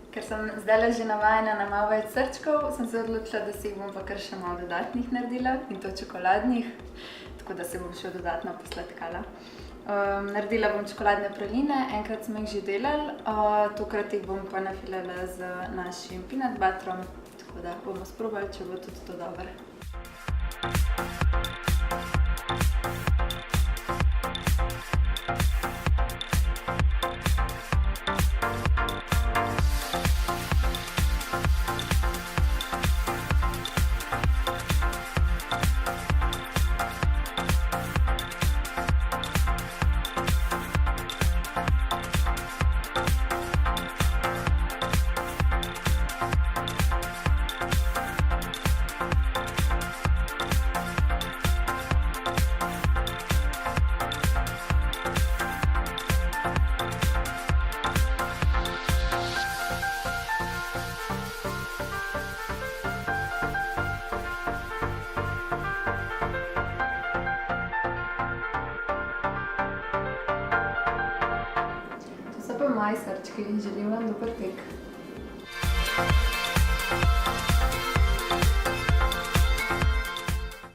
Ker sem zdajle že navajena na malo več srčkov, sem se odločila, da si jih bom pa kar še malo dodatnih naredila, in to čokoladnih, tako da se bom še dodatno posladkala. Naredila bom čokoladne praline, enkrat smo jih že delali, tokrat jih bom pa nafilala z našim peanut butterom, tako da bomo sprobali, če bo tudi to dobro. To so pa moji srčki in želim vam dober tek.